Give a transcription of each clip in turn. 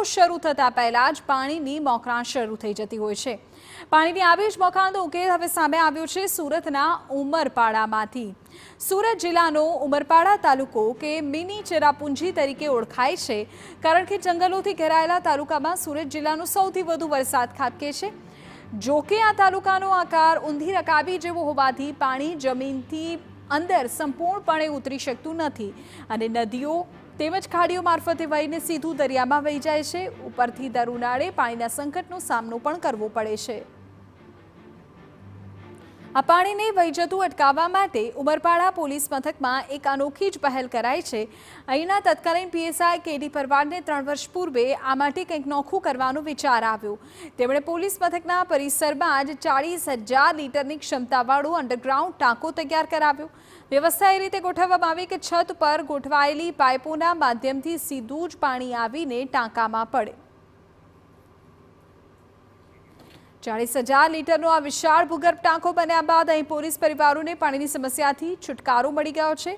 શરૂ થતાં પહેલાં જ પાણીની મોકરાણ શરૂ થઈ જતી હોય છે। પાણીની આવી જ મોકાંનો ઉકેલ હવે સામે આવ્યો છે સુરતના ઉમરપાડામાંથી। સુરત જિલ્લાનો ઉમરપાડા તાલુકો કે મિની ચેરાપુંજી તરીકે ઓળખાય છે, કારણ કે જંગલોથી ઘેરાયેલા તાલુકામાં સુરત જિલ્લાનો સૌથી વધુ વરસાદ ખાબકે છે। જો કે આ તાલુકાનો આકાર ઊંધી રકાબી જેવો હોવાથી પાણી જમીનથી અંદર સંપૂર્ણપણે ઉતરી શકતું નથી અને નદીઓ તેમજ ખાડીઓ મારફતે વહીને સીધું દરિયામાં વહી જાય છે। ઉપરથી દર ઉનાળે પાણીના સંકટનો સામનો પણ કરવો પડે છે। આ પાણીને વહી જતું અટકાવવા માટે ઉમરપાડા પોલીસ મથકમાં એક અનોખી જ પહેલ કરાઈ છે। અહીંના તત્કાલીન પીએસઆઈ કેડી પરવારને 3 વર્ષ પૂર્વે આ માટે કંઈક નોખું કરવાનો વિચાર આવ્યો। તેમણે પોલીસ મથકના પરિસરમાં જ 40,000 લીટરની ક્ષમતાવાળો અંડરગ્રાઉન્ડ ટાંકો તૈયાર કરાવ્યો। વ્યવસ્થા એ રીતે ગોઠવવામાં આવી કે છત પર ગોઠવાયેલી પાઇપોના માધ્યમથી સીધું જ પાણી આવીને ટાંકામાં પડે। 40,000 લીટરનો આ વિશાળ ભૂગર્ભ ટાંકો બન્યા બાદ અહીં પોલીસ પરિવારોને પાણીની સમસ્યાથી છુટકારો મળી ગયો છે।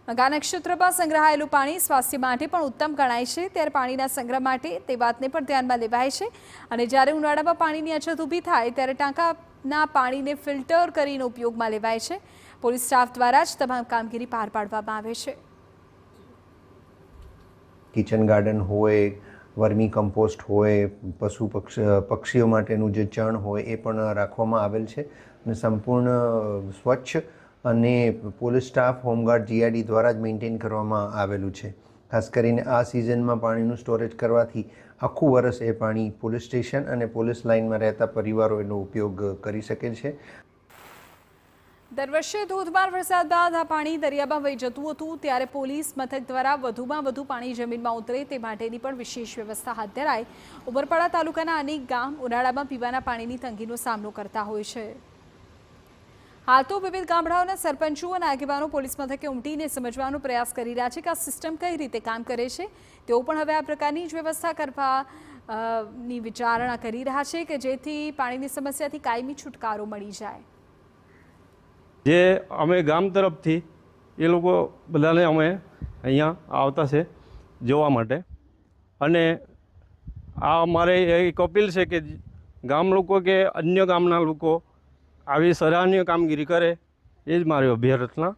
મગા નક્ષત્રમાં સંગ્રહાયેલું પાણી સ્વાસ્થ્ય માટે પણ ઉત્તમ ગણાય છે, ત્યારે પાણીના સંગ્રહ માટે તે વાતને પણ ધ્યાનમાં લેવાય છે અને જ્યારે ઉનાળામાં પાણીની અછત ઊભી થાય ત્યારે ટાંકાના પાણીને ફિલ્ટર કરીને ઉપયોગમાં લેવાય છે। પોલીસ સ્ટાફ દ્વારા જ તમામ કામગીરી પાર પાડવામાં આવે છે। કિચન ગાર્ડન હોય, વર્મી કમ્પોસ્ટ હોય, પક્ષીઓ માટેનું જે ચણ હોય એ પણ રાખવામાં આવેલ છે અને સંપૂર્ણ સ્વચ્છ અને પોલીસ સ્ટાફ, હોમગાર્ડ, જીઆરડી દ્વારા જ મેન્ટેન કરવામાં આવેલું છે। ખાસ કરીને આ સિઝનમાં પાણીનું સ્ટોરેજ કરવાથી આખું વર્ષ એ પાણી પોલીસ સ્ટેશન અને પોલીસ લાઇનમાં રહેતા પરિવારો એનો ઉપયોગ કરી શકે છે। દર વર્ષે ધોધમાર વરસાદ બાદ આ પાણી દરિયામાં વહી જતું હતું, ત્યારે પોલીસ મથક દ્વારા વધુમાં વધુ પાણી જમીનમાં ઉતરે તે માટેની પણ વિશેષ વ્યવસ્થા હાથ ધરાઈ। ઉમરપાડા તાલુકાના અનેક ગામ ઉનાળામાં પીવાના પાણીની તંગીનો સામનો કરતા હોય છે। હાલ તો વિવિધ ગામડાઓના સરપંચો અને આગેવાનો પોલીસ મથકે ઉમટીને સમજવાનો પ્રયાસ કરી રહ્યા છે કે આ સિસ્ટમ કઈ રીતે કામ કરે છે। તેઓ પણ હવે આ પ્રકારની જ વ્યવસ્થા કરવાની વિચારણા કરી રહ્યા છે કે જેથી પાણીની સમસ્યાથી કાયમી છુટકારો મળી જાય। જે અમે ગામ તરફથી એ લોકો બધાને અમે અહીંયા આવતા છે જોવા માટે, અને આ અમારે એક અપીલ છે કે ગામ લોકો કે અન્ય ગામના લોકો આવી સરાહનીય કામગીરી કરે, એ જ મારી અભ્યર્થના